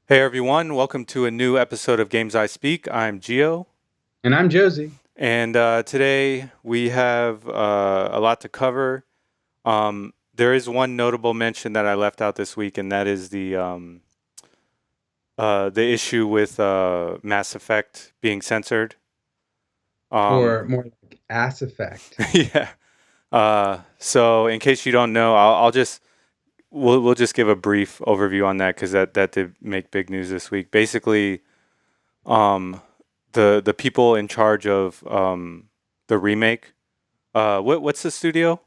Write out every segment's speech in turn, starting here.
Hey everyone, welcome to a new episode of Games I Speak. I'm Gio, And I'm Josie. and today we have a lot to cover. There is one notable mention that I left out this week, and that is the issue with Mass Effect being censored. Um, Or more like Ass Effect. yeah. So in case you don't know, I'll just we'll just give a brief overview on that because that did make big news this week. Basically, um, the people in charge of the remake. What's the studio?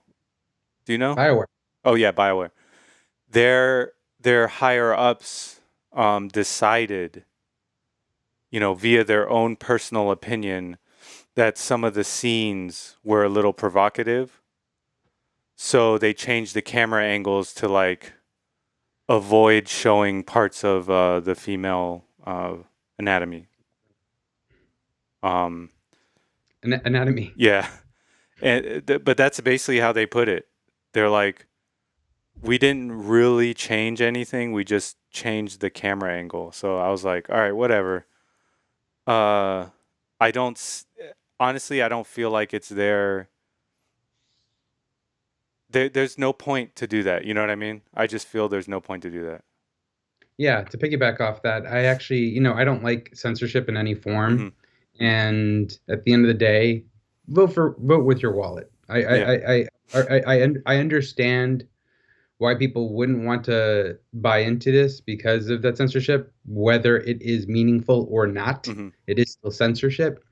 Do you know? BioWare. Oh yeah, BioWare. Their higher ups decided, via their own personal opinion, that some of the scenes were a little provocative. So they changed the camera angles to like avoid showing parts of the female anatomy. Um, Anatomy. yeah, but that's basically how they put it. They're like, we didn't really change anything. We just changed the camera angle. So I was like, all right, whatever. Uh, I don't honestly, I don't feel like it's there's no point to do that. You know what I mean? I just feel there's no point to do that. Yeah, to piggyback off that, I actually, I don't like censorship in any Hmm. form. And at the end of the day, vote with your wallet. Yeah. I understand why people wouldn't want to buy into this because of that censorship, whether it is meaningful or not. Hmm. It is still censorship.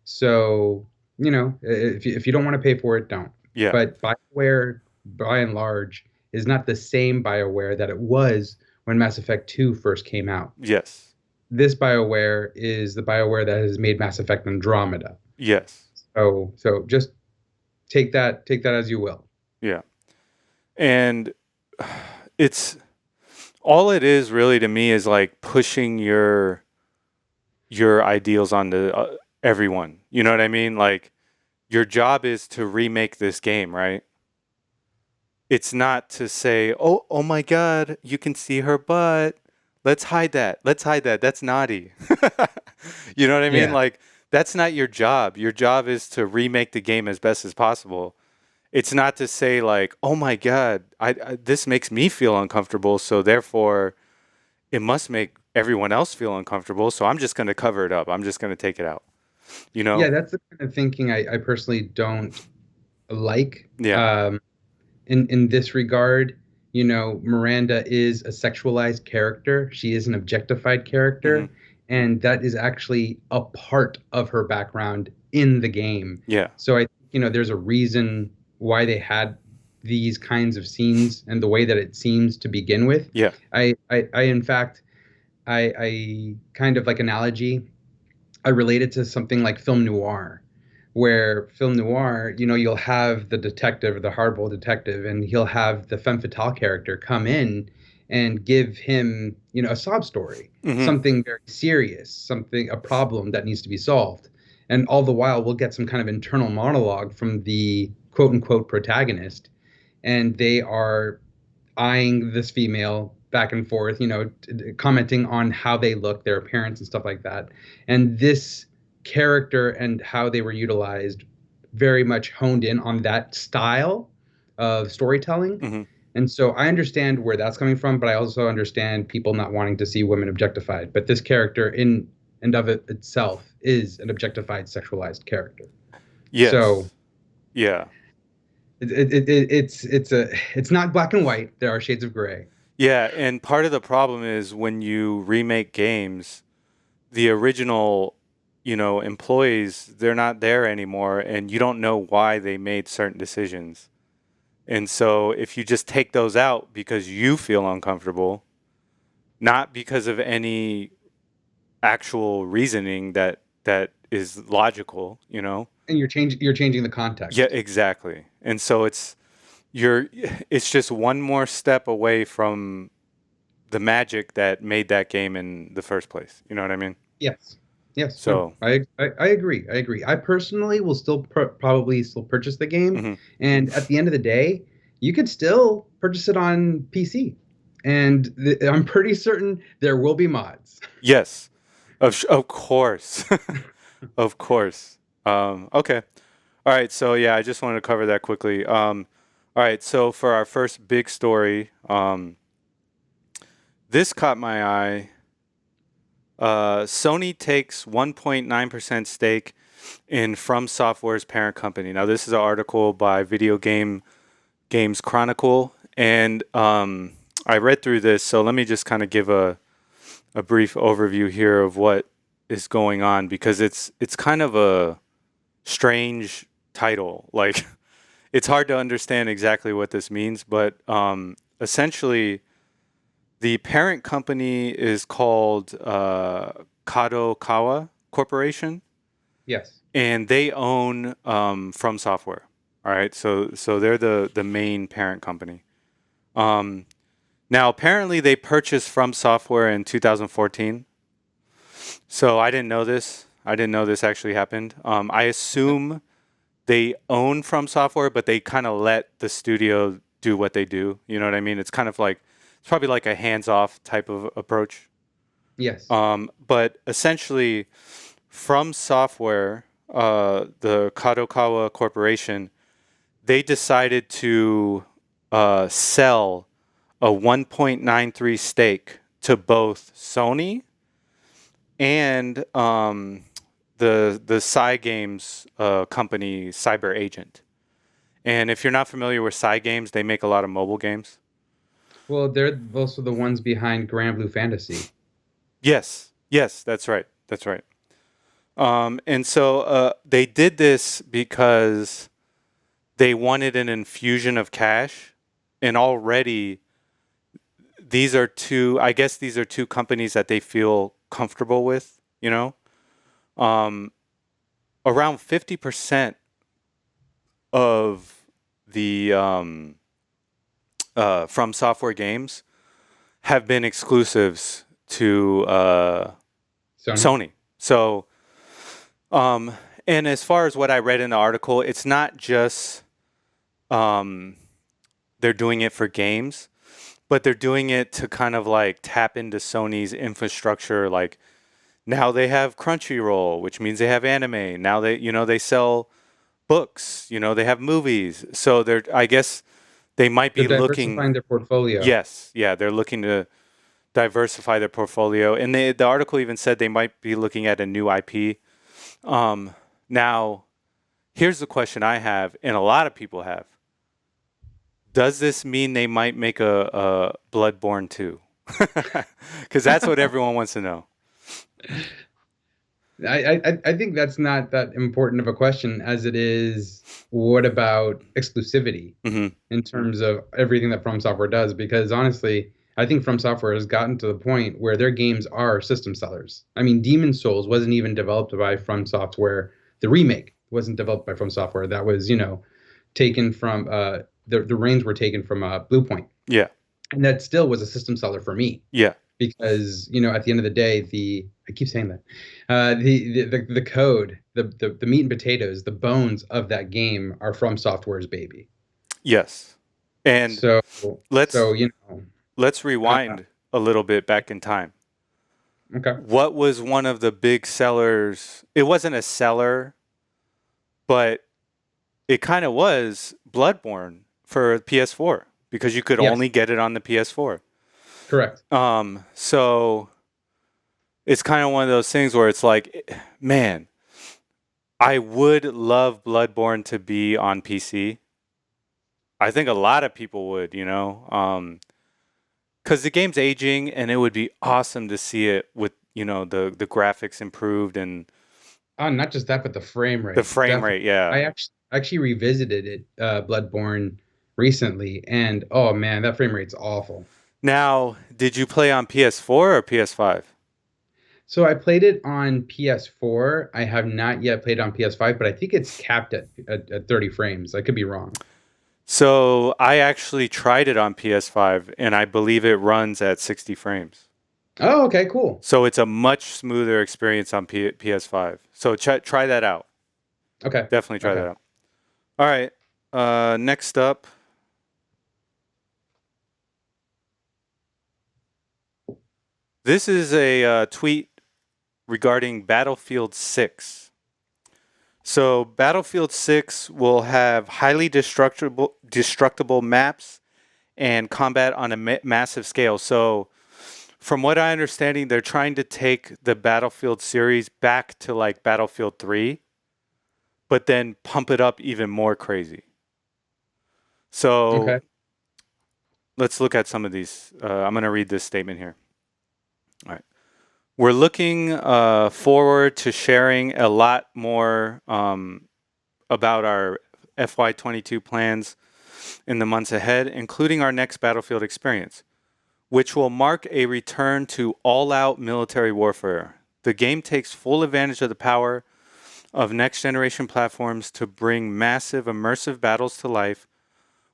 So, if you don't want to pay for it, don't. Yeah. But BioWare, by and large, is not the same BioWare that it was when Mass Effect 2 first came out. Yes. This BioWare is the BioWare that has made Mass Effect Andromeda. Yes. So just take that as you will. Yeah. And it's all it is really to me is like pushing your ideals onto everyone. You know what I mean? Like your job is to remake this game, right? It's not to say, "Oh my god, you can see her butt. Let's hide that. Let's hide that. That's naughty." You know what I mean? Yeah. Like that's not your job. Your job is to remake the game as best as possible. It's not to say like, "Oh my god, I this makes me feel uncomfortable, so therefore it must make everyone else feel uncomfortable, so I'm just going to cover it up. I'm just going to take it out." You Yeah, know? that's the kind of thinking I personally don't like. Yeah. In this regard, Miranda is a sexualized character. She is an objectified Mhm. character, and that is actually a part of her background in the game. Yeah. So there's a reason why they had these kinds of scenes and the way that it seems to begin with. Yeah. I in fact, I kind of like analogy. I relate it to something like film noir, where film noir, you'll have the detective, the hardball detective, and he'll have the femme fatale character come in and give him, a sob story, Mhm. something very serious, a problem that needs to be solved. And all the while, we'll get some kind of internal monologue from the quote unquote protagonist, and they are eyeing this female back and forth, commenting on how they look, their appearance, and stuff like that. And this character and how they were utilized very much honed in on that style of storytelling. Mhm. And so I understand where that's coming from, but I also understand people not wanting to see women objectified. But this character, in and of it itself, is an objectified, sexualized character. So Yes. Yeah. it's not black and white. There are shades of gray. Yeah, and part of the problem is when you remake games, the original, employees, they're not there anymore and you don't know why they made certain decisions. And so if you just take those out because you feel uncomfortable, not because of any actual reasoning that is logical, And you're changing the Yeah, context. exactly. And so you're it's just one more step away from the magic that made that game in the first place. You know what I mean? Yes. Yes. No. So, I agree. I agree. I personally will still probably still purchase the game, mhm. and at the end of the day, you could still purchase it on PC. And I'm pretty certain there will be mods. Yes, of course, of course. Okay. All right. So yeah, I just wanted to cover that quickly. All right. So for our first big story, this caught my eye. Sony takes 1.9% stake in FromSoftware's parent company. Now, this is an article by Games Chronicle, and I read through this. So let me just kind of give a brief overview here of what is going on, because it's kind of a strange title. Like, it's hard to understand exactly what this means, but essentially, the parent company is called Kadokawa Corporation, Yes. and they own From Software. All right, so they're the main parent company. Um, Now, apparently, they purchased From Software in 2014. So I didn't know this. I didn't know this actually happened. I assume they own From Software, but they kind of let the studio do what they do. You know what I mean? It's kind of like, it's probably like a hands-off type of approach. Yes. But essentially, From Software, the Kadokawa Corporation, they decided to sell a 1.93 stake to both Sony and the Cygames company Cyber Agent. And if you're not familiar with Cygames, they make a lot of mobile games. Well, they're also the ones behind Grand Blue Fantasy. Yes, yes, that's right, that's right. And so they did this because they wanted an infusion of cash, and already these are two. I guess these are two companies that they feel comfortable with. You know, um, around 50% of the From Software games have been exclusives to Sony. Sony. So, um, and as far as what I read in the article, it's not just um, they're doing it for games, but they're doing it to kind of like tap into Sony's infrastructure. Like, now they have Crunchyroll, which means they have anime. Now they sell books. They have movies. So I guess they might They're be looking. diversifying their portfolio. Yes, yeah, they're looking to diversify their portfolio, and the article even said they might be looking at a new IP. Now, here's the question I have, and a lot of people have: does this mean they might make a Bloodborne 2? Because that's what everyone wants to know. I think that's not that important of a question as it is what about exclusivity Hmm. in terms of everything that From Software does? Because honestly, I think From Software has gotten to the point where their games are system sellers. I mean, Demon Souls wasn't even developed by From Software. The remake wasn't developed by From Software. That was, taken from the reins were taken from Bluepoint, Yeah, and that still was a system seller for me yeah, because at the end of the day, the I keep saying that the code, the meat and potatoes, the bones of that game are From Software's baby. yes. And So let's so let's uh, rewind a little bit back in time. okay. What was one of the big sellers? It wasn't a seller, but it kind of was Bloodborne for PS4 because you could Yes, only get it on the PS4. correct. So it's kind of one of those things where it's like, man, I would love Bloodborne to be on PC. I think a lot of people would, because the game's aging, and it would be awesome to see it with the graphics improved and Oh, not just that, but the frame the rate. frame Definitely. rate. Yeah. I actually revisited it, Bloodborne, recently, and oh man, that frame rate's awful. Now, did you play on PS4 or PS5? So I played it on PS4. I have not yet played on PS5, but I think it's capped at 30 frames. I could be wrong. So I actually tried it on PS5, and I believe it runs at 60 frames. Oh, okay, cool. So it's a much smoother experience on PS5. So try that out. Okay, Definitely try okay. that out. All right. Next up, This is a tweet regarding Battlefield 6. So Battlefield 6 will have highly destructible maps and combat on a massive scale. So from what I understanding, they're trying to take the Battlefield series back to like Battlefield 3, but then pump it up even more crazy. So Okay. let's look at some of these. I'm going to read this statement here. All right. We're looking forward to sharing a lot more about our FY22 plans in the months ahead, including our next Battlefield experience, which will mark a return to all-out military warfare. The game takes full advantage of the power of next-generation platforms to bring massive immersive battles to life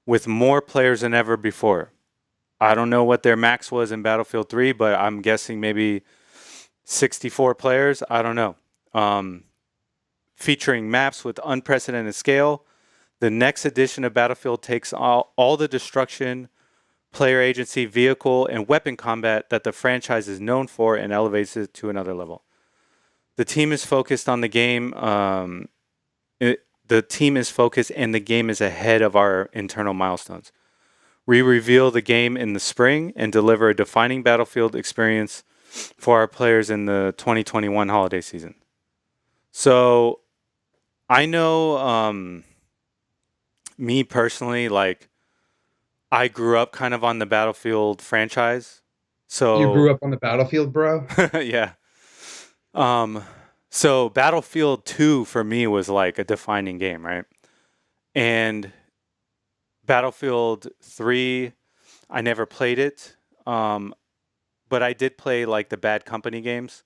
with more players than ever before. I don't know what their max was in Battlefield 3, but I'm guessing maybe 64 players. I don't know. Featuring maps with unprecedented scale, the next edition of Battlefield takes all the destruction, player agency, vehicle, and weapon combat that the franchise is known for and elevates it to another level. The team is focused on the game. The team is focused, and the game is ahead of our internal milestones. We reveal the game in the spring and deliver a defining Battlefield experience for our players in the 2021 holiday season. So I know me personally, like I grew up kind of on the Battlefield franchise. You So grew up on the battlefield, bro? yeah. Um, so Battlefield 2 for me was like a defining game, right? And Battlefield 3, I never played it. But I did play like the Bad Company games.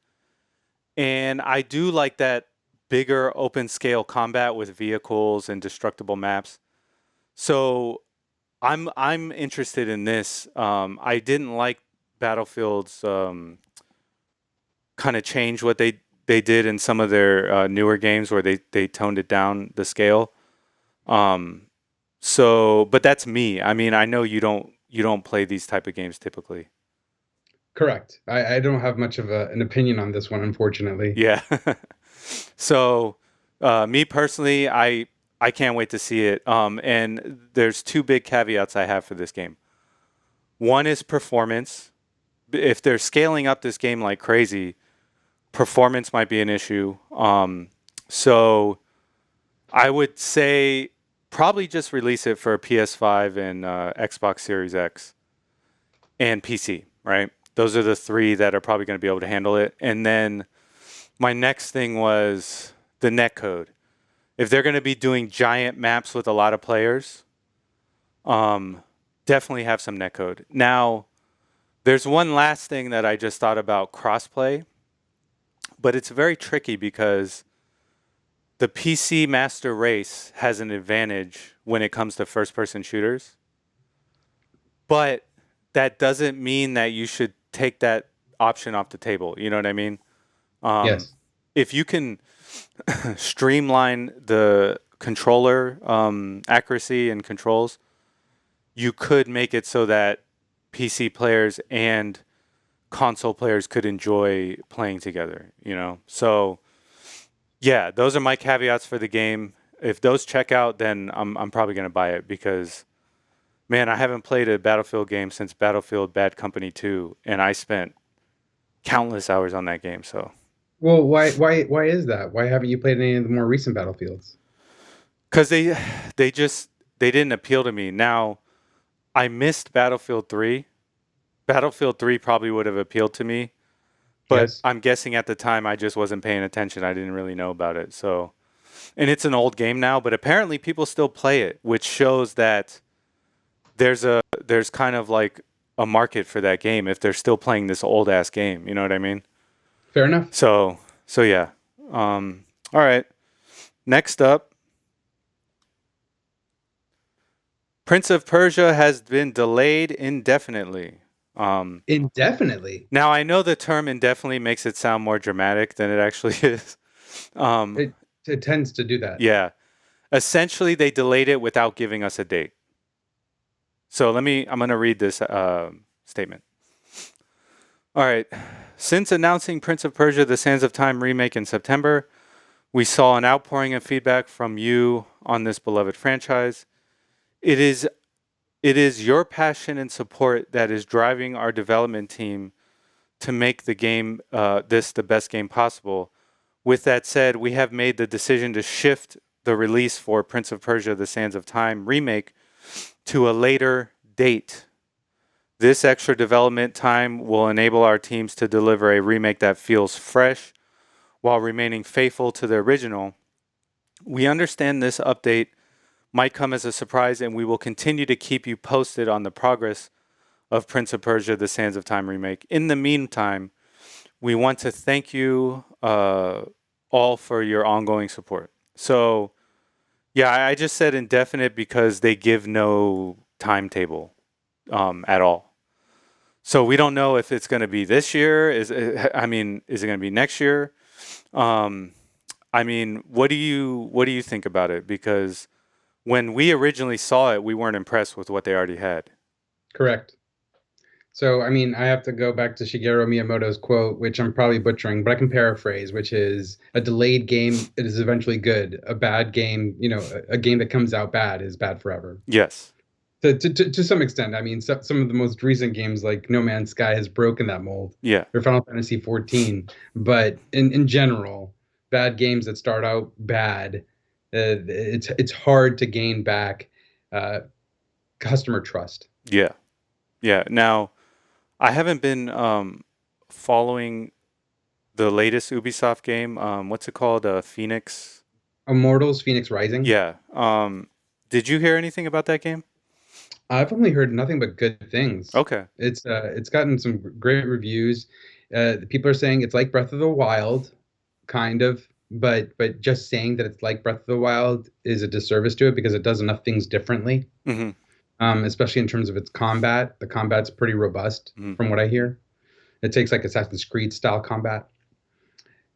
And I do like that bigger open scale combat with vehicles and destructible maps. So I'm interested in this. I didn't like Battlefield's kind of change what they did in some of their newer games where they toned it down the scale. Um, so, but that's me. I mean, I know you don't play these type of games typically. Correct. I don't have much of an opinion on this one, unfortunately. Yeah. So, me personally, I can't wait to see it. And there's two big caveats I have for this game. One is performance. If they're scaling up this game like crazy, performance might be an issue. So I would say probably just release it for PS5 and Xbox Series X and PC, right? Those are the three that are probably going to be able to handle it. And then my next thing was the netcode. If they're going to be doing giant maps with a lot of players, definitely have some netcode. Now, there's one last thing that I just thought about crossplay, but it's very tricky because the PC master race has an advantage when it comes to first person shooters, but that doesn't mean that you should take that option off the table. You know what I mean? Um, Yes. if you can streamline the controller accuracy and controls, you could make it so that PC players and console players could enjoy playing together, you know? So, yeah, those are my caveats for the game. If those check out, then I'm probably going to buy it because, man, I haven't played a Battlefield game since Battlefield Bad Company 2, and I spent countless hours on that game. So, Well, why is that? Why haven't you played any of the more recent Battlefields? because they just they didn't appeal to me. Now, I missed Battlefield 3. Battlefield 3 probably would have appealed to me, but Yes. I'm guessing at the time I just wasn't paying attention. I didn't really know about it. So, and it's an old game now, but apparently people still play it, which shows that there's kind of like a market for that game if they're still playing this old ass game. You know what I mean? Fair enough. So yeah. All right. Next up, Prince of Persia has been delayed indefinitely. Um, Indefinitely. Now I know the term indefinitely makes it sound more dramatic than it actually is. Um, It tends to do that. yeah. Essentially, they delayed it without giving us a date. So I'm going to read this statement. All right. Since announcing Prince of Persia: The Sands of Time remake in September, we saw an outpouring of feedback from you on this beloved franchise. It is it is your passion and support that is driving our development team to make the game this the best game possible. With that said, we have made the decision to shift the release for Prince of Persia: The Sands of Time remake to a later date. This extra development time will enable our teams to deliver a remake that feels fresh while remaining faithful to the original. We understand this update might come as a surprise, and we will continue to keep you posted on the progress of Prince of Persia: The Sands of Time remake. In the meantime, we want to thank you all for your ongoing support. So, yeah, I just said indefinite because they give no timetable at all. So we don't know if it's going to be this year. Is it going to be next year? Um, what do you think about it? Because when we originally saw it, we weren't impressed with what they already had. Correct. So, I mean, I have to go back to Shigeru Miyamoto's quote, which I'm probably butchering, but I can paraphrase, which is a delayed game, it is eventually good. A bad game, a game that comes out bad is bad forever. Yes. To some extent, I mean, some of the most recent games like No Man's Sky has broken that mold, Yeah. or Final Fantasy 14. But in general, bad games that start out bad, it's hard to gain back uh, customer trust. Yeah. Yeah. Now, I haven't been following the latest Ubisoft game. What's it called? Phoenix. Immortals, Phoenix Rising. Yeah. Did you hear anything about that game? I've only heard nothing but good things. Okay. It's gotten some great reviews. People are saying it's like Breath of the Wild, kind of, but just saying that it's like Breath of the Wild is a disservice to it because it does enough things differently. Mm-hmm. Especially in terms of its combat. The combat's pretty robust, Mm-hmm. from what I hear. It takes like Assassin's Creed style combat,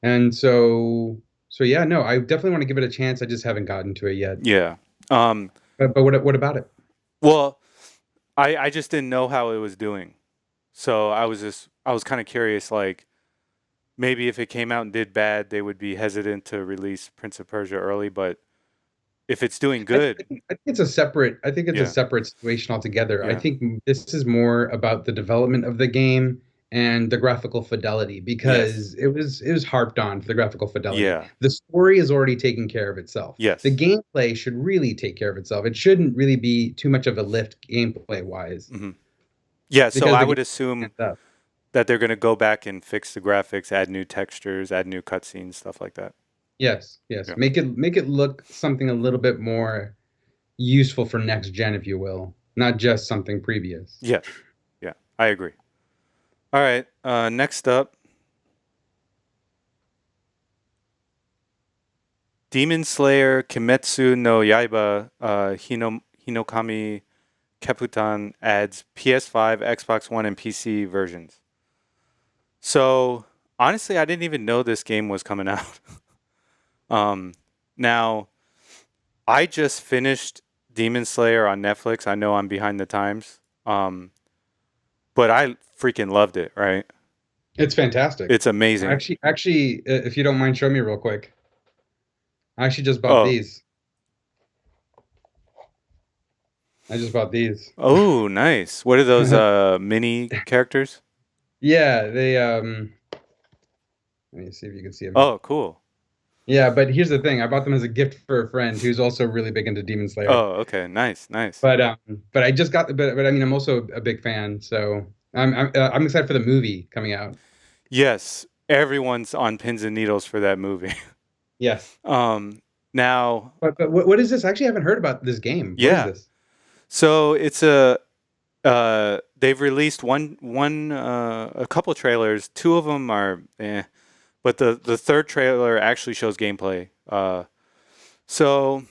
and so yeah, no, I definitely want to give it a chance. I just haven't gotten to it yet. Yeah. Um, But what about it? well, I just didn't know how it was doing. So I was kind of curious, like maybe if it came out and did bad, they would be hesitant to release Prince of Persia early. But if it's doing good, I think it's a separate. I think it's a yeah, separate situation altogether. I yeah, think this is more about the development of the game and the graphical fidelity yes, because it was harped on for the graphical fidelity. yeah, The story is already taking care of itself. The yes, gameplay should really take care of itself. It shouldn't really be too much of a lift gameplay wise hmm yeah. So because I the would game assume stands up. that they're going to go back and fix the graphics, add new textures, add new cutscenes, stuff like that. Yes, yes. Yeah. Make it look something a little bit more useful for next gen, if you will, not just something previous. Yes. Yeah. I agree. All right. Next up, Demon Slayer Kimetsu no Yaiba Hinokami Kaputan adds PS5, Xbox One, and PC versions. So honestly, I didn't even know this game was coming out. um, now I just finished Demon Slayer on Netflix. I know I'm behind the times, but I freaking loved it. Right? It's fantastic. It's amazing. Actually, if you don't mind, show me real quick. I actually just bought Oh, these. I just bought these. oh, nice. What are those mini characters? Yeah, they let me see if you can see them. Oh, cool. Yeah, but here's the thing. I bought them as a gift for a friend who's also really big into Demon Slayer. Oh, okay. Nice, nice. But I just got but I mean I'm also a big fan, so I'm excited for the movie coming out. Yes, everyone's on pins and needles for that movie. Yes. um, now, But what is this? I actually haven't heard about this game. What is yeah. this? So it's they've released a couple trailers. Two of them are but the third trailer actually shows gameplay. So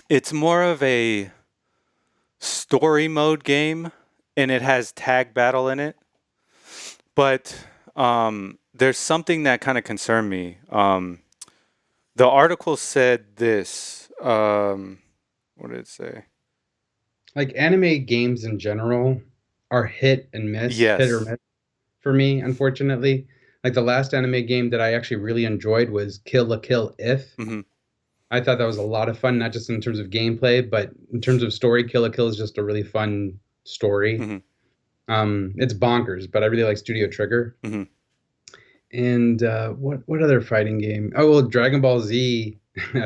it's more of a story mode game, and it has tag battle in it. But there's something that kind of concerned me. The article said this. What did it say? Like anime games in general are hit and miss, hit or Yes. miss. for me, unfortunately. Like the last anime game that I actually really enjoyed was Kill la Kill If. Hmm. I thought that was a lot of fun, not just in terms of gameplay, but in terms of story. Kill la Kill is just a really fun story. Hmm. It's bonkers, but I really like Studio Trigger. Hmm. And what other fighting game? Oh well, Dragon Ball Z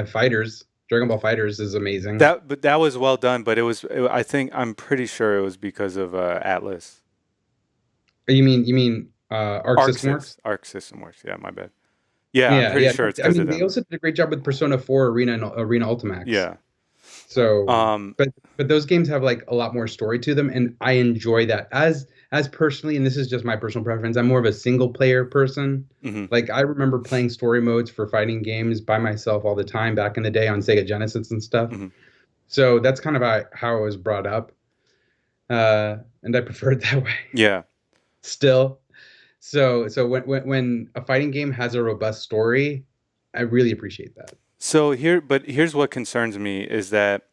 Fighters. Dragon Ball Fighters is amazing. But that was well done, but I think I'm pretty sure it was because of Atlas. You mean Arc System Works? Arc System Works. Yeah, my bad. Yeah, I'm Yeah, pretty yeah. sure it's I because of mean, they them. also did a great job with Persona 4 Arena and Arena Ultimax. Yeah. So, Um. but those games have like a lot more story to them, and I enjoy that. As personally, and this is just my personal preference, I'm more of a single player person. Hmm. Like I remember playing story modes for fighting games by myself all the time back in the day on Sega Genesis and stuff. Hmm. So that's kind of how I was brought up, and I prefer it that way Yeah. still. So when a fighting game has a robust story, I really appreciate that. But here's what concerns me is that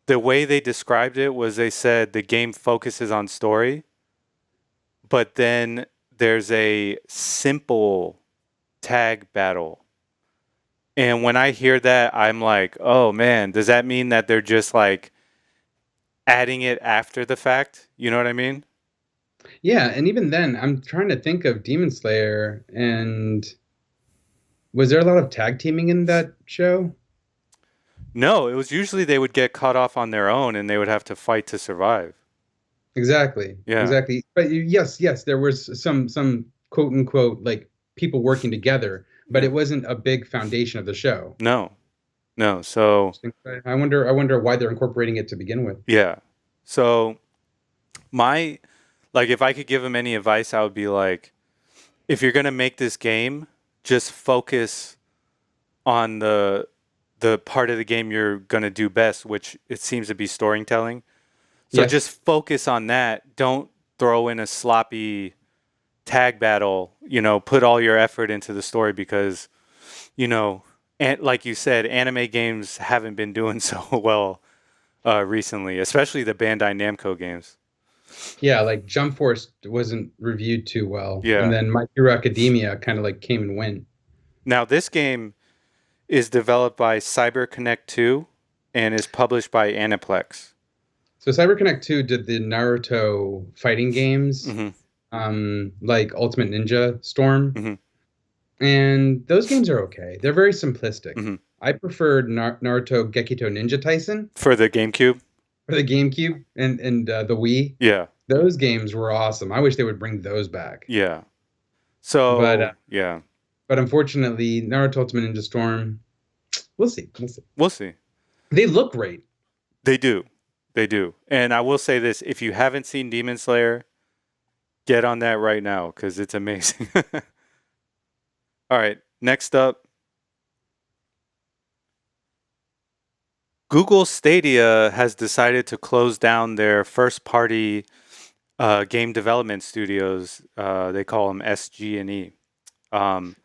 the way they described it was they said the game focuses on story, but then there's a simple tag battle. And when I hear that, I'm like, oh man, does that mean that they're just like adding it after the fact? You know what I mean? Yeah, and even then, I'm trying to think of Demon Slayer, and was there a lot of tag teaming in that show? No, it was usually they would get cut off on their own and they would have to fight to survive. Exactly, Yeah. exactly. But yes, there was some quote unquote like people working together, but Yeah. it wasn't a big foundation of the show. No, no. So, I wonder why they're incorporating it to begin with. yeah. So, my, like, if I could give them any advice, I would be like, if you're going to make this game, just focus on the part of the game you're going to do best, which it seems to be storytelling. So Yes. just focus on that. Don't throw in a sloppy tag battle, put all your effort into the story because, and like you said, anime games haven't been doing so well recently, especially the Bandai Namco games. Yeah, like Jump Force wasn't reviewed too well, and Yeah. then My Hero Academia kind of like came and went. Now this game is developed by CyberConnect 2 and is published by Aniplex. So CyberConnect 2 did the Naruto fighting games, Hmm. like Ultimate Ninja Storm, Hmm. and those games are okay. They're very simplistic. Hmm. I preferred Naruto Gekito Ninja Tyson For the GameCube. for the GameCube and the Wii. Yeah. Those games were awesome. I wish they would bring those back. Yeah. But So yeah, but unfortunately, Naruto Ultimate Ninja Storm, we'll see. We'll see. we'll see. They look great. They do. They do. And I will say this, if you haven't seen Demon Slayer, get on that right now because it's amazing. All right. Next up, Google Stadia has decided to close down their first party game development studios. They call them SG&E. Um,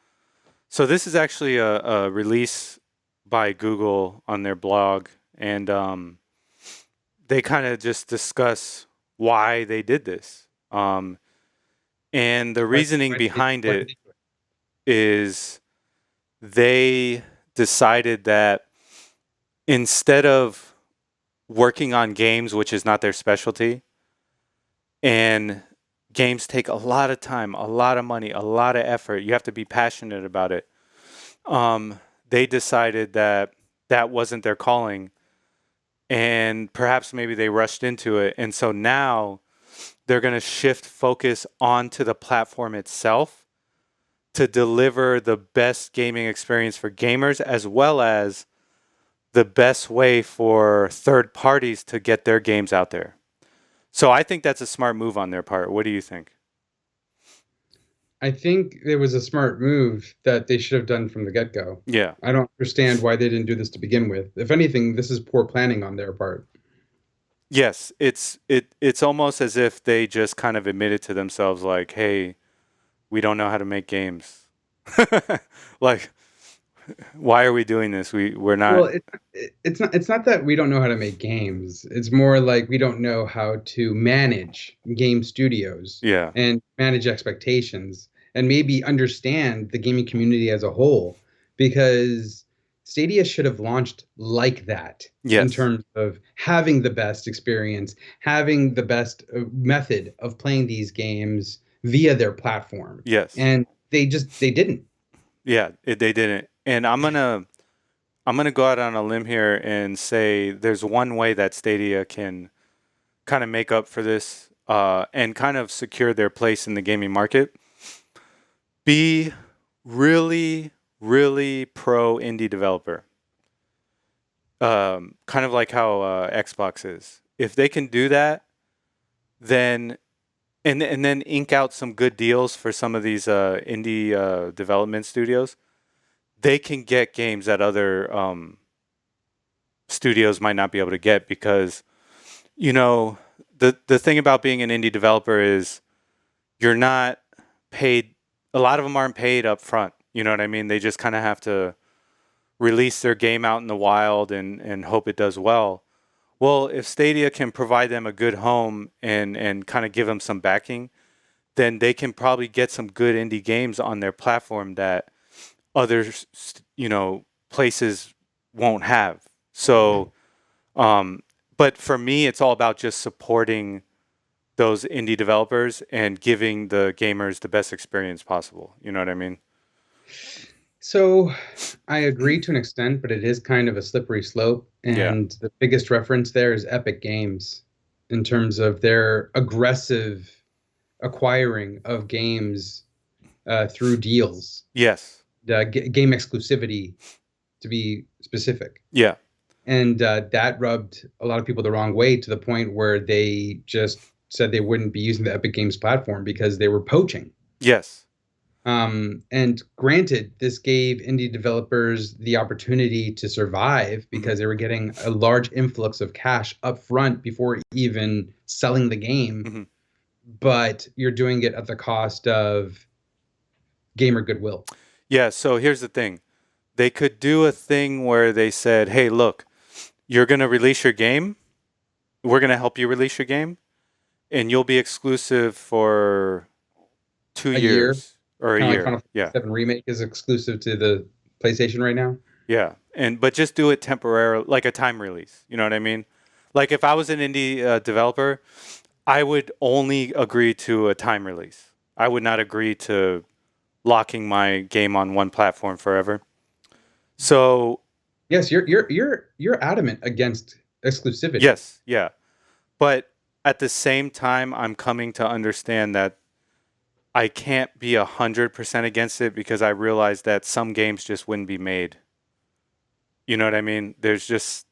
so this is actually a release by Google on their blog. And they kind of just discuss why they did this. And the reasoning behind Why did it they do it? is they decided that instead of working on games, which is not their specialty, and games take a lot of time, a lot of money, a lot of effort, you have to be passionate about it. They decided that that wasn't their calling, and perhaps maybe they rushed into it. And so now they're going to shift focus onto the platform itself to deliver the best gaming experience for gamers as well as the best way for third parties to get their games out there. So I think that's a smart move on their part. What do you think? I think it was a smart move that they should have done from the get-go. Yeah. I don't understand why they didn't do this to begin with. If anything, this is poor planning on their part. Yes, it's almost as if they just kind of admitted to themselves like, "Hey, we don't know how to make games." Like Why are we doing this? We're Well, not. it's not that we don't know how to make games. It's more like we don't know how to manage game studios Yeah. and manage expectations and maybe understand the gaming community as a whole, because Stadia should have launched like that in Yes. terms of having the best experience, having the best method of playing these games via their platform. Yes. And they didn't. Yeah. They didn't. And I'm gonna go out on a limb here and say there's one way that Stadia can kind of make up for this and kind of secure their place in the gaming market. Be really, really pro indie developer. Kind of like how Xbox is. If they can do that, then and then ink out some good deals for some of these indie development studios, they can get games that other studios might not be able to get because you know the thing about being an indie developer is you're not paid. A lot of them aren't paid up front. You know what I mean? They just kind of have to release their game out in the wild and hope it does well. Well, if Stadia can provide them a good home and kind of give them some backing, then they can probably get some good indie games on their platform that other places won't have. So, um, but for me, it's all about just supporting those indie developers and giving the gamers the best experience possible. You know what I mean? So I agree to an extent, but it is kind of a slippery slope. Yeah. And the biggest reference there is Epic Games in terms of their aggressive acquiring of games through deals, Yes. game exclusivity to be specific. Yeah. And that rubbed a lot of people the wrong way to the point where they just said they wouldn't be using the Epic Games platform because they were poaching. Yes. And granted, this gave indie developers the opportunity to survive Hmm. because they were getting a large influx of cash up front before even selling the game. Hmm. But you're doing it at the cost of gamer goodwill. Yeah. So here's the thing. They could do a thing where they said, "Hey, look, you're going to release your game. We're going to help you release your game, and you'll be exclusive for two A year, years or a kind of like year." Final Yeah. Fantasy VII Remake is exclusive to the PlayStation right now. Yeah. But just do it temporarily, like a time release. You know what I mean? Like if I was an indie developer, I would only agree to a time release. I would not agree to locking my game on one platform forever. So Yes, you're adamant against exclusivity. yes, yeah. But at the same time, I'm coming to understand that I can't be 100% against it because I realize that some games just wouldn't be made. You know what I mean? There's just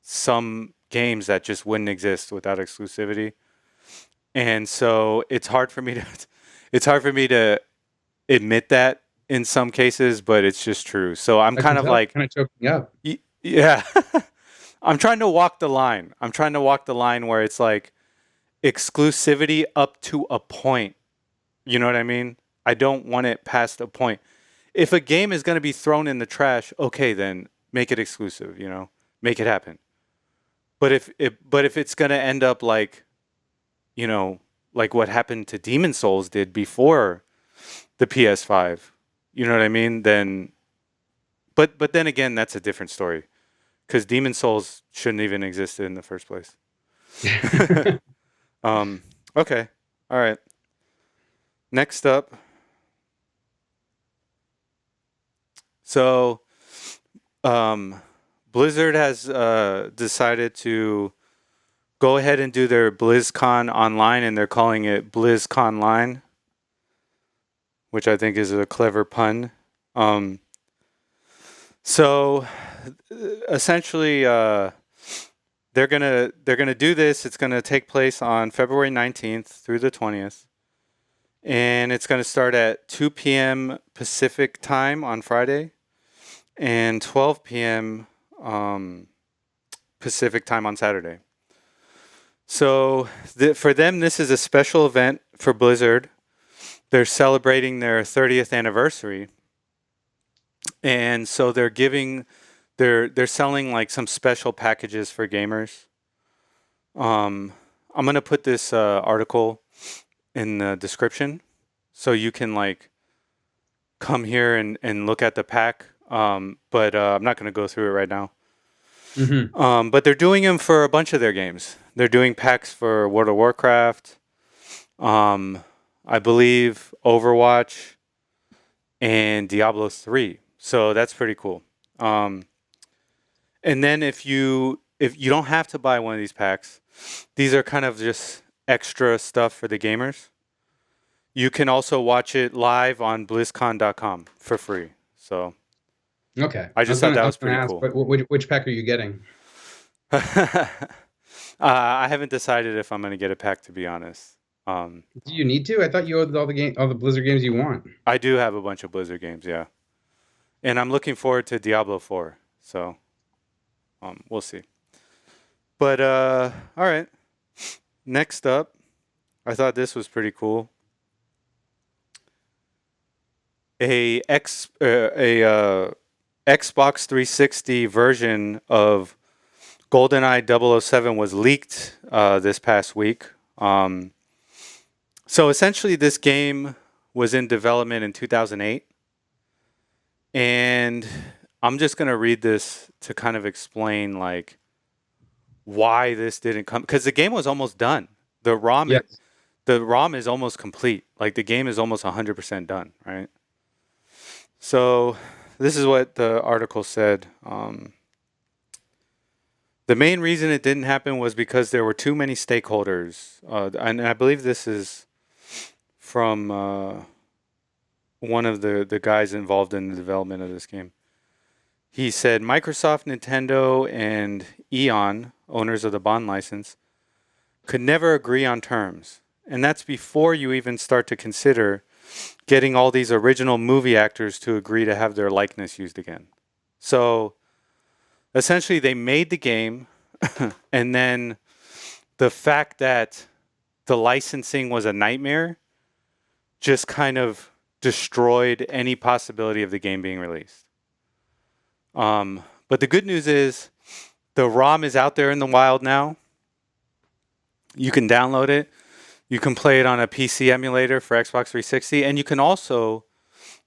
some games that just wouldn't exist without exclusivity. And so it's hard for me to admit that in some cases, but it's just true. So I'm I kind can of tell, like kind of choking up. yeah. I'm trying to walk the line. I'm trying to walk the line where it's like exclusivity up to a point. You know what I mean? I don't want it past a point. If a game is going to be thrown in the trash, okay, then make it exclusive, Make it happen. But if it's going to end up like, you know, like what happened to Demon Souls did before the PS5, you know what I mean? Then but then again, that's a different story cuz Demon Souls shouldn't even exist in the first place. um okay. All right. Next up. So um Blizzard has decided to go ahead and do their BlizzCon online, and they're calling it BlizzConline, which I think is a clever pun. Um, so essentially, they're gonna do this. It's gonna take place on February 19th through the 20th, and it's gonna start at 2 p.m. Pacific time on Friday and 12 p.m. Pacific time on Saturday. So for them, this is a special event for Blizzard. They're celebrating their 30th anniversary. And so they're selling like some special packages for gamers. Um, I'm gonna put this article in the description so you can like come here and look at the pack. But I'm not gonna go through it right now. Hmm. But they're doing them for a bunch of their games. They're doing packs for World of Warcraft, I believe Overwatch, and Diablo 3. So that's pretty cool. Um, and then if you don't have to buy one of these packs, these are kind of just extra stuff for the gamers. You can also watch it live on BlizzCon.com for free. So Okay. I just thought that I was was gonna pretty ask, cool. but which pack are you getting? I haven't decided if I'm going to get a pack, to be honest. Um, Do you need to? I thought you owed all the Blizzard games you want. I do have a bunch of Blizzard games, yeah, and I'm looking forward to Diablo 4. So we'll see. But all right. Next up, I thought this was pretty cool. A Xbox 360 version of GoldenEye 007 was leaked this past week. So essentially, this game was in development in 2008, and I'm just gonna read this to kind of explain like why this didn't come because the game was almost done. The ROM Yes. the ROM is almost complete. Like the game is almost 100% done, right? So this is what the article said. The main reason it didn't happen was because there were too many stakeholders, and I believe this is from one of the guys involved in the development of this game. He said Microsoft, Nintendo, and Eon, owners of the Bond license, could never agree on terms. And that's before you even start to consider getting all these original movie actors to agree to have their likeness used again. So essentially, they made the game, and then the fact that the licensing was a nightmare just kind of destroyed any possibility of the game being released. But the good news is the ROM is out there in the wild now. You can download it. You can play it on a PC emulator for Xbox 360, and you can also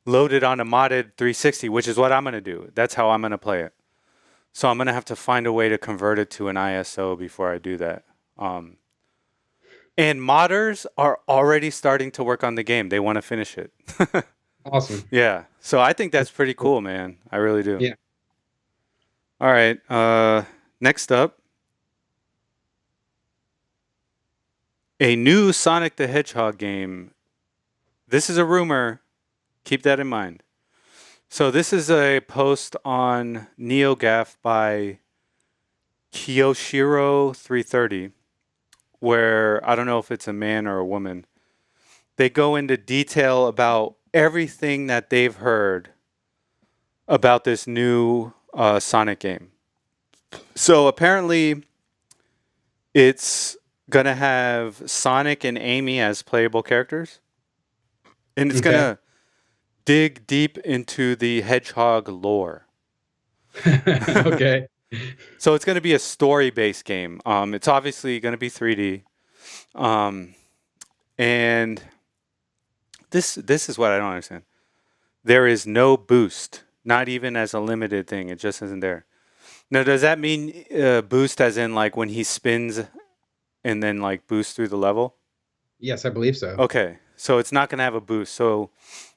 load it on a modded 360, which is what I'm going to do. That's how I'm going to play it. So I'm going to have to find a way to convert it to an ISO before I do that. And modders are already starting to work on the game. They want to finish it. Awesome. Yeah. So I think that's That's pretty cool. cool, man. I really do. Yeah. All right. Next up, a new Sonic the Hedgehog game. This is a rumor. Keep that in mind. So this is a post on NeoGAF by Kiyoshiro330, where I don't know if it's a man or a woman. They go into detail about everything that they've heard about this new Sonic game. So apparently, it's gonna have Sonic and Amy as playable characters, and it's Okay. gonna dig deep into the Hedgehog lore. Okay. So it's going to be a story-based game. It's obviously going to be 3D, um, and this is what I don't understand. There is no boost, not even as a limited thing. It just isn't there. Now, does that mean boost as in like when he spins and then like boost through the level? Yes, I believe so. Okay, so it's not going to have a boost. So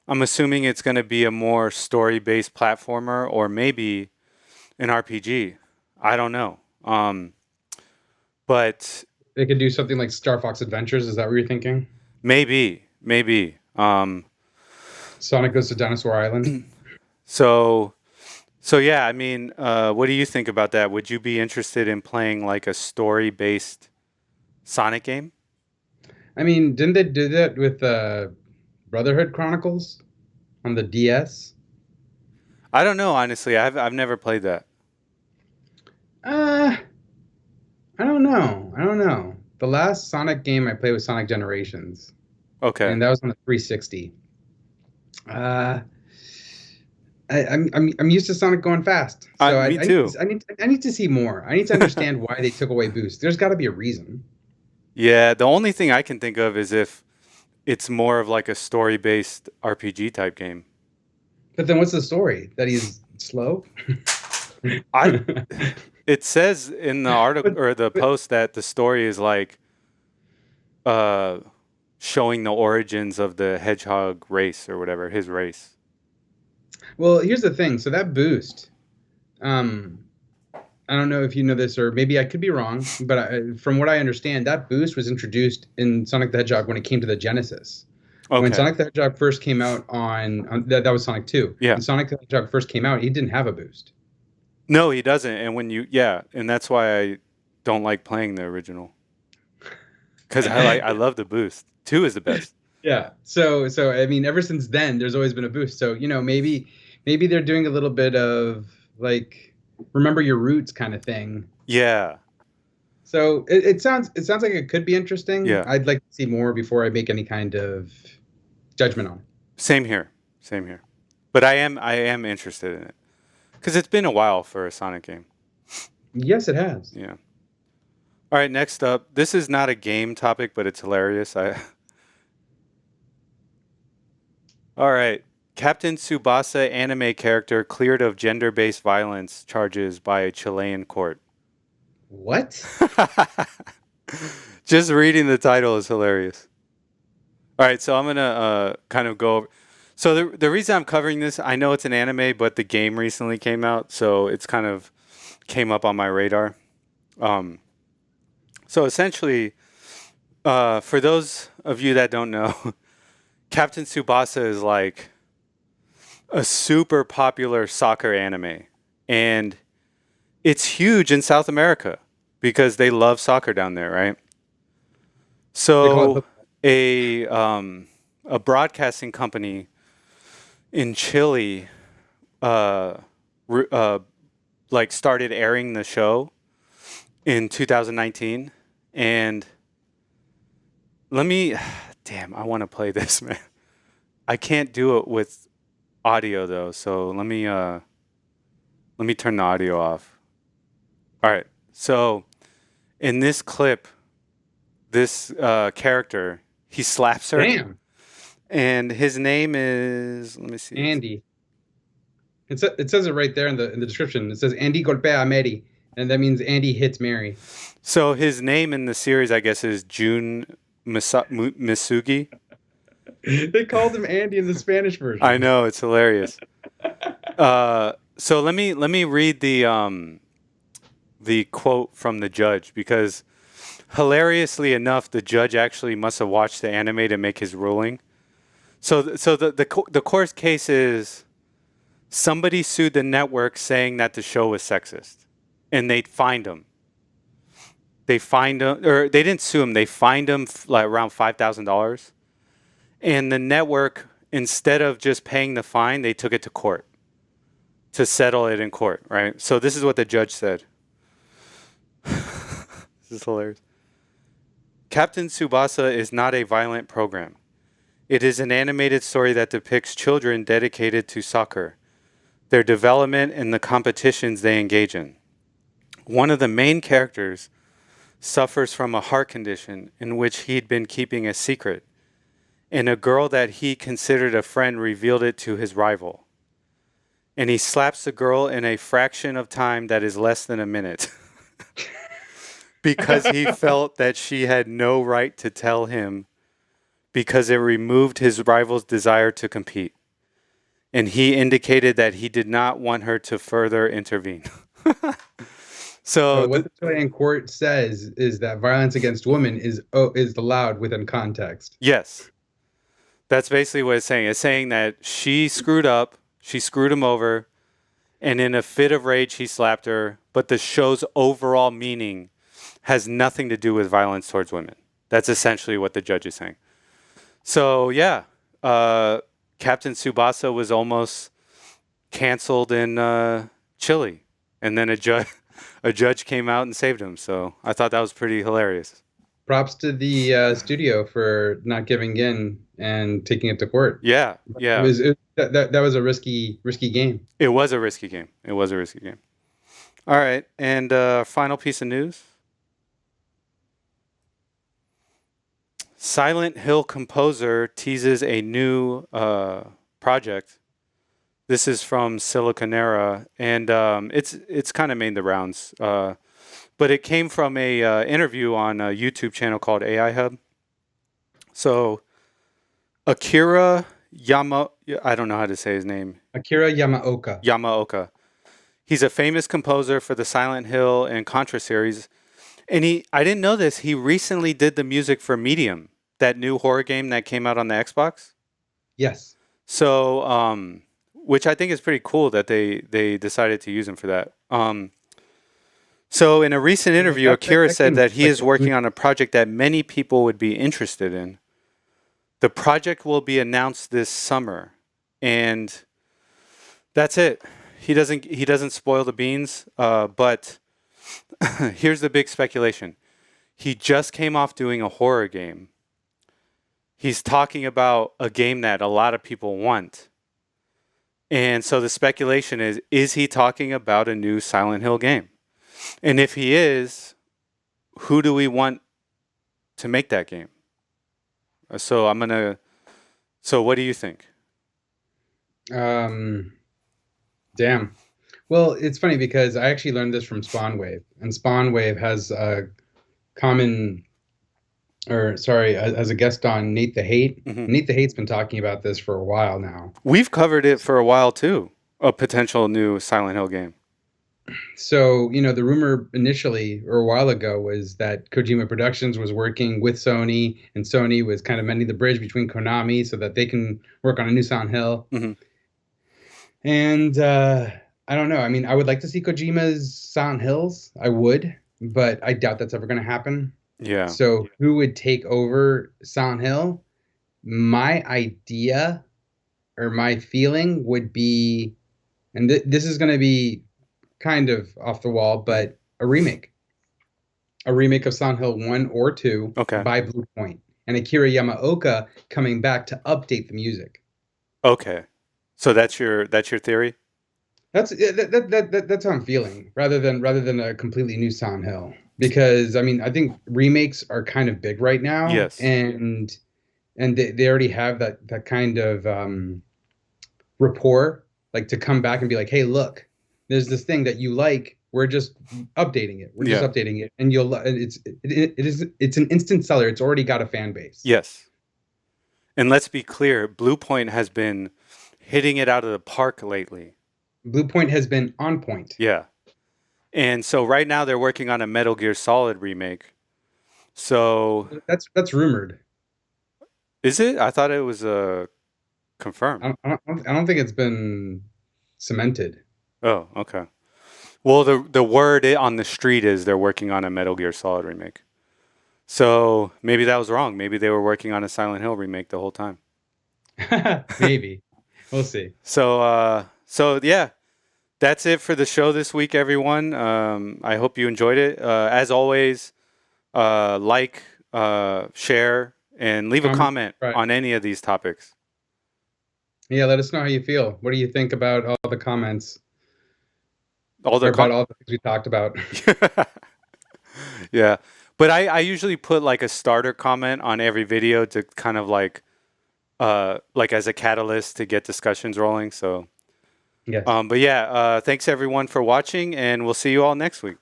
I'm assuming it's going to be a more story-based platformer or maybe an RPG. I don't know. But They could do something like Star Fox Adventures. Is that what you're thinking? maybe. Sonic goes to Dinosaur Island. So, so yeah. I mean, what do you think about that? Would you be interested in playing like a story-based Sonic game? I mean, didn't they do that with Brotherhood Chronicles on the DS? I don't know. Honestly, I've never played that. Uh, I don't know. I don't know. The last Sonic game I played was Sonic Generations, Okay. and that was on the 360. Uh, I'm used to Sonic going fast, so Me too. I need to see more. I need to understand why they took away Boost. There's got to be a reason. Yeah, the only thing I can think of is if it's more of like a story-based RPG type game. But then what's the story? That he's slow? I but, It says in the article or the but post that the story is like uh showing the origins of the hedgehog race or whatever, his race. well, here's the thing. So that Boost, um, I don't know if you know this, or maybe I could be wrong, but from what I understand, that Boost was introduced in Sonic the Hedgehog when it came to the Genesis. When Okay. Sonic the Hedgehog first came out that was Sonic 2. Yeah. When Sonic the Hedgehog first came out, he didn't have a boost. No, he doesn't. And when you yeah, and that's why I don't like playing the original cuz I love the boost. 2 is the best. Yeah. So I mean, ever since then, there's always been a boost. So maybe they're doing a little bit of like remember your roots kind of thing. Yeah. So it sounds like it could be interesting. Yeah. I'd like to see more before I make any kind of judgment on it. Same here. Same here. But I am interested in it cuz it's been a while for a Sonic game. Yes, it has. Yeah. All right, next up. This is not a game topic, but it's hilarious. I All right. Captain Tsubasa anime character cleared of gender-based violence charges by a Chilean court. What? Just reading the title is hilarious. All right, so I'm gonna kind of go over. So the reason I'm covering this, I know it's an anime, but the game recently came out, so it's kind of came up on my radar. Um, so essentially, for those of you that don't know, Captain Tsubasa is like a super popular soccer anime, and it's huge in South America because they love soccer down there, right? They call it So hook. a broadcasting company in Chile uh, re- uh, like started airing the show in 2019, and let me damn, I want to play this, man. I can't do it with audio though, so let me turn the audio off. All right. So in this clip, this character he slaps her, Damn, and his name is let me see. Andy. It says it right there in the description. It says Andy golpea a Mary, and that means Andy hits Mary. So his name in the series, I guess, is Jun Misugi. They called him Andy in the Spanish I version. know it's hilarious. So let me read the quote from the judge because hilariously enough, the judge actually must have watched the anime to make his ruling. So the court case is somebody sued the network saying that the show was sexist, and they fined him. They fined him, or they didn't sue him. They fined him like around $5,000, and the network, instead of just paying the fine, they took it to court to settle it in court. Right. So this is what the judge said. This is hilarious. Captain Tsubasa is not a violent program. It is an animated story that depicts children dedicated to soccer, their development, and the competitions they engage in. One of the main characters suffers from a heart condition in which he'd been keeping a secret, and a girl that he considered a friend revealed it to his rival. And he slaps the girl in a fraction of time that is less than a minute because he felt that she had no right to tell him because it removed his rival's desire to compete. And he indicated that he did not want her to further intervene. So, So what the Chilean court says is that violence against women is allowed within context. yes, that's basically what it's saying. It's saying that she screwed up, she screwed him over, and in a fit of rage, he slapped her. But the show's overall meaning has nothing to do with violence towards women. That's essentially what the judge is saying. So, yeah, Captain Tsubasa was almost canceled in Chile, and then a judge came out and saved him. So I thought that was pretty hilarious. Props to the studio for not giving in and taking it to court. Yeah, It yeah. was that was a risky game. It was a risky game. It was a risky game. All right, and final piece of news. Silent Hill composer teases a new project. This is from Siliconera, and it's kind of made the rounds. But it came from a interview on a YouTube channel called AI Hub. So Akira I don't know how to say his name. Akira Yamaoka. Yamaoka. He's a famous composer for the Silent Hill and Contra series. And I didn't know this, he recently did the music for Medium, that new horror game that came out on the Xbox. Yes. So, which I think is pretty cool that they decided to use him for that. So in a recent interview, Akira said that he is working on a project that many people would be interested in. The project will be announced this summer, and that's it. He doesn't spoil the beans, but here's the big speculation. He just came off doing a horror game. He's talking about a game that a lot of people want. And so the speculation is he talking about a new Silent Hill game? And if he is, who do we want to make that game? So what do you think? Damn. Well, it's funny because I actually learned this from Spawnwave, and Spawnwave has a as a guest on Nate the Hate. Mm-hmm. Nate the Hate's been talking about this for a while now. We've covered it for a while too, a potential new Silent Hill game. So, the rumor initially, or a while ago, was that Kojima Productions was working with Sony, and Sony was kind of mending the bridge between Konami so that they can work on a new Silent Hill. Mm-hmm. And I don't know. I mean, I would like to see Kojima's Silent Hills. I would, but I doubt that's ever going to happen. Yeah. So who would take over Silent Hill? My idea or my feeling would be, and this is going to be kind of off the wall, but a remake of Silent Hill 1 or 2 by Bluepoint, and Akira Yamaoka coming back to update the music. Okay, so that's your theory. That's how I'm feeling, rather than a completely new Silent Hill, because I mean I think remakes are kind of big right now. Yes, and they already have that kind of rapport, like to come back and be like, hey, look. There's this thing that you like. We're just updating it. We're just updating it, and it's an instant seller. It's already got a fan base. Yes, and let's be clear. Bluepoint has been hitting it out of the park lately. Bluepoint has been on point. Yeah, and so right now they're working on a Metal Gear Solid remake. So that's rumored. Is it? I thought it was confirmed. I don't think it's been cemented. Oh, okay. Well, the word on the street is they're working on a Metal Gear Solid remake. So maybe that was wrong. Maybe they were working on a Silent Hill remake the whole time. Maybe. We'll see. So yeah, that's it for the show this week, everyone. I hope you enjoyed it. As always, like, share, and leave a comment on any of these topics. Yeah, let us know how you feel. What do you think about all the comments? About all the things we talked about. Yeah, but I usually put like a starter comment on every video to kind of like as a catalyst to get discussions rolling. So yes. But yeah, thanks everyone for watching, and we'll see you all next week.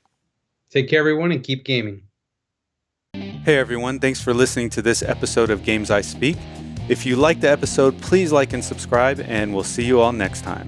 Take care, everyone, and keep gaming. Hey everyone, thanks for listening to this episode of Games I Speak. If you liked the episode, please like and subscribe, and we'll see you all next time.